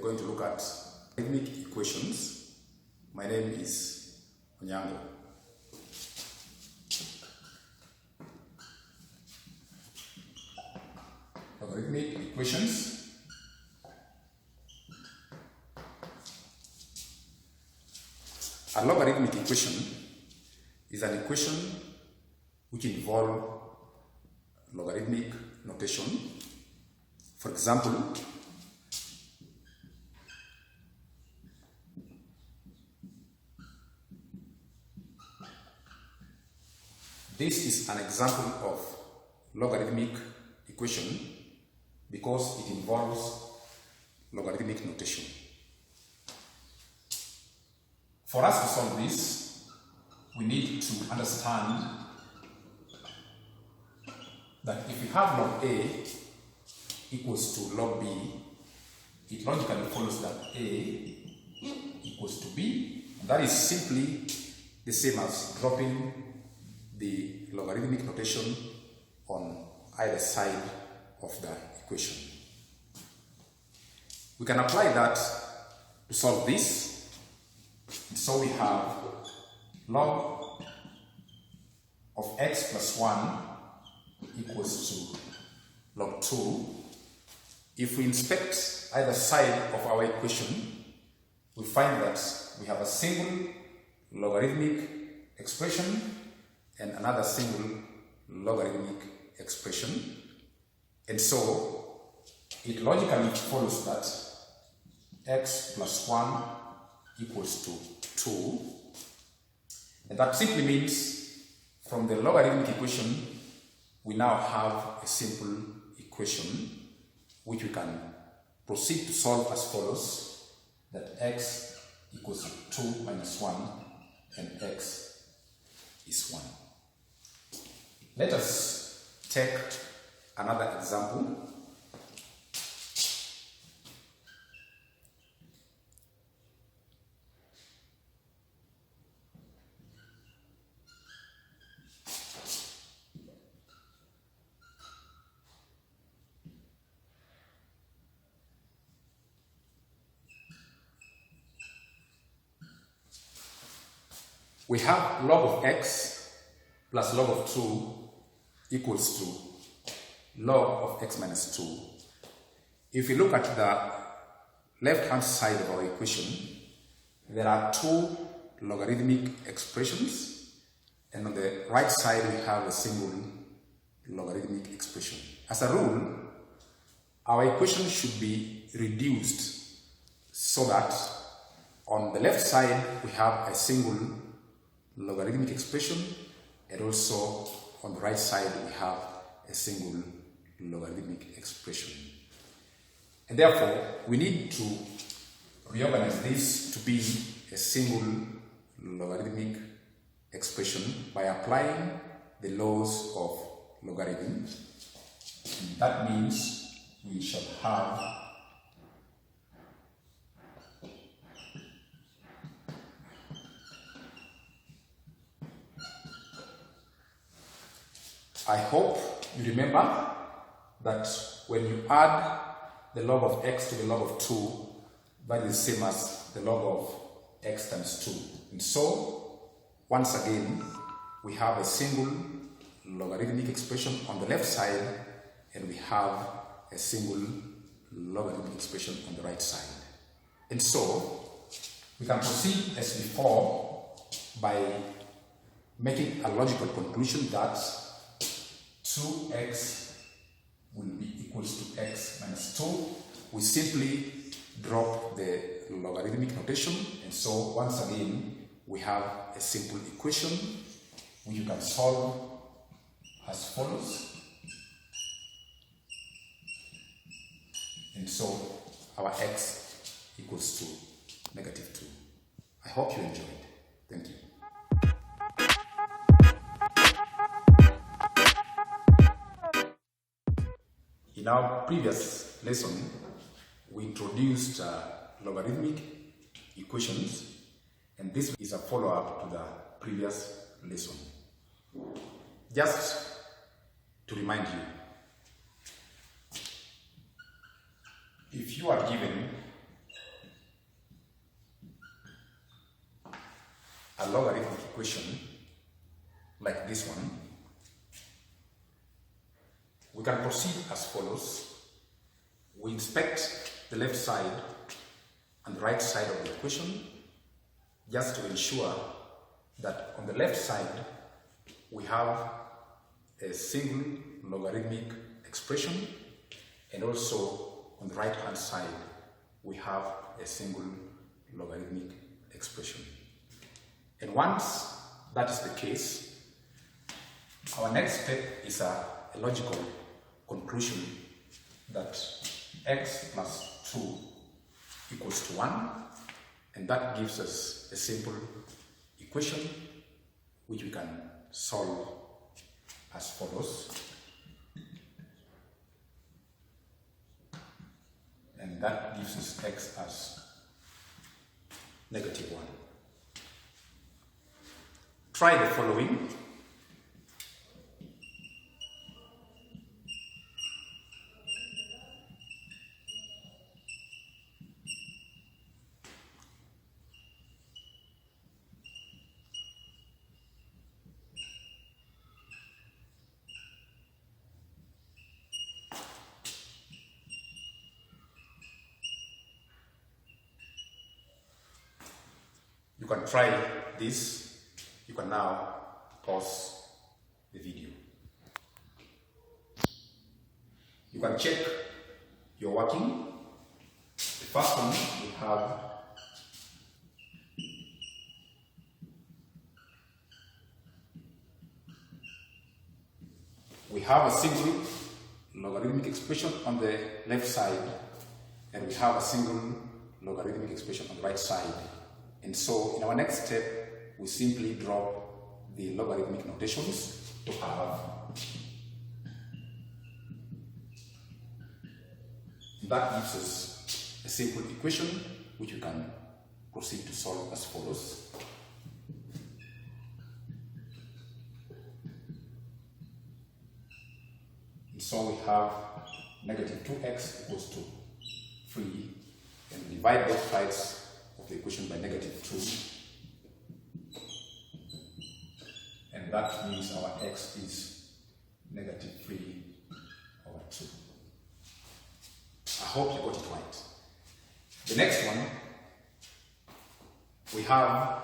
going to look at logarithmic equations. My name is Onyango. Logarithmic equations. A logarithmic equation is an equation which involves logarithmic notation. For example, this is an example of logarithmic equation because it involves logarithmic notation. For us to solve this, we need to understand that if we have log A equals to log B, it logically follows that A equals to B. And that is simply the same as dropping the logarithmic notation on either side of the equation. We can apply that to solve this. And so we have log of x plus 1 equals to log 2. If we inspect either side of our equation, we find that we have a single logarithmic expression and another single logarithmic expression. And so it logically follows that x plus 1 equals to 2. And that simply means from the logarithmic equation, we now have a simple equation which we can proceed to solve as follows, that x equals to 2 minus 1 and x is 1. Let us take another example. We have log of x plus log of 2 equals to log of x minus 2. If you look at the left-hand side of our equation, there are two logarithmic expressions, and on the right side we have a single logarithmic expression. As a rule, our equation should be reduced so that on the left side we have a single logarithmic expression, and also on the right side we have a single logarithmic expression. And therefore, we need to reorganize this to be a single logarithmic expression by applying the laws of logarithm. And that means we shall have I hope you remember that when you add the log of x to the log of 2, that is the same as the log of x times 2. And so, once again, we have a single logarithmic expression on the left side, and we have a single logarithmic expression on the right side. And so, we can proceed as before by making a logical conclusion that 2x will be equals to x minus 2. We simply drop the logarithmic notation, and so once again we have a simple equation which you can solve as follows. And so our x equals to negative 2. I hope you enjoyed. Thank you. In our previous lesson, we introduced logarithmic equations, and this is a follow-up to the previous lesson. Just to remind you, if you are given equation like this one, we can proceed as follows. We inspect the left side and the right side of the equation just to ensure that on the left side we have a single logarithmic expression, and also on the right hand side we have a single logarithmic expression. And once that is the case, our next step is a logical conclusion that x plus 2 equals to 1, and that gives us a simple equation which we can solve as follows. And that gives us x as -1. Try the following. You can try this. You can now pause the video. You can check your working. The first one we have a single logarithmic expression on the left side, and we have a single logarithmic expression on the right side. And so in our next step, we simply drop the logarithmic notations to have that gives us a simple equation which we can proceed to solve as follows. And so we have -2x equals to 3, and we divide both sides of the equation by -2, and that means our x is -3/2. I hope you got it right. The next one, we have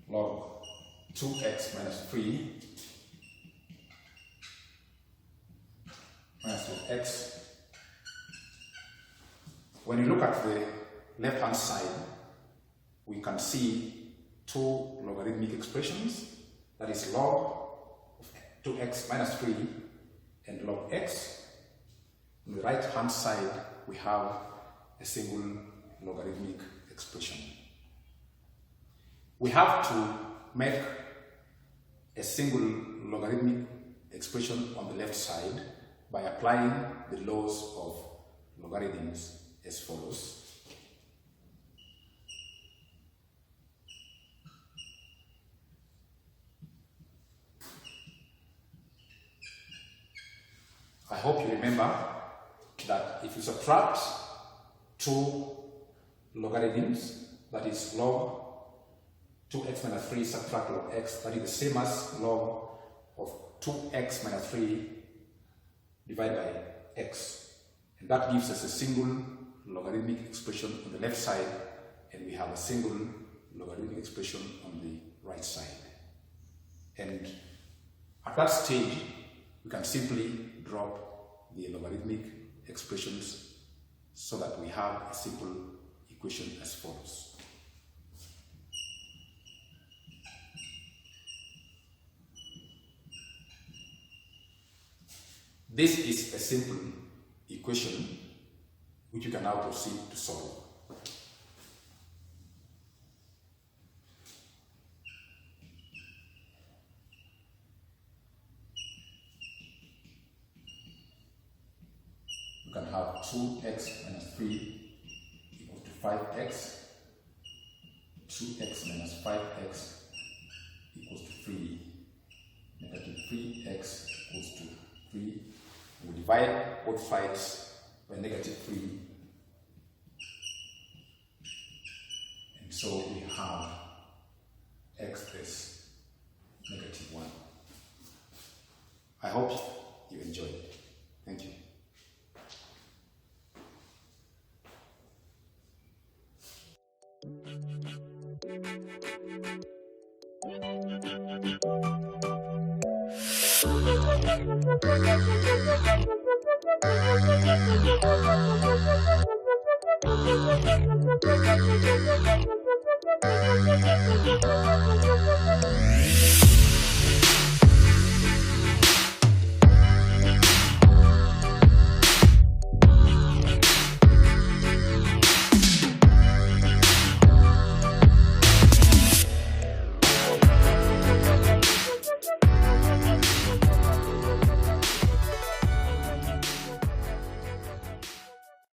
log 2x minus 3 minus log x. When you look at the left hand side, we can see two logarithmic expressions, that is log of 2x minus 3 and log x. On the right hand side, we have a single logarithmic expression. We have to make a single logarithmic expression on the left side by applying the laws of logarithms as follows. I hope you remember that if you subtract two logarithms, that is log 2x minus 3 subtract log x, that is the same as log of 2x minus 3 divided by x. And that gives us a single logarithmic expression on the left side, and we have a single logarithmic expression on the right side. And at that stage, we can simply drop the logarithmic expressions so that we have a simple equation as follows. This is a simple equation which you can now proceed to solve. You can have 2x minus 3 equals to 5x, 2x minus 5x equals to 3, negative 3x equals to 3. We divide both sides by -3, and so we have x is -1. I hope you enjoyed it. Thank you.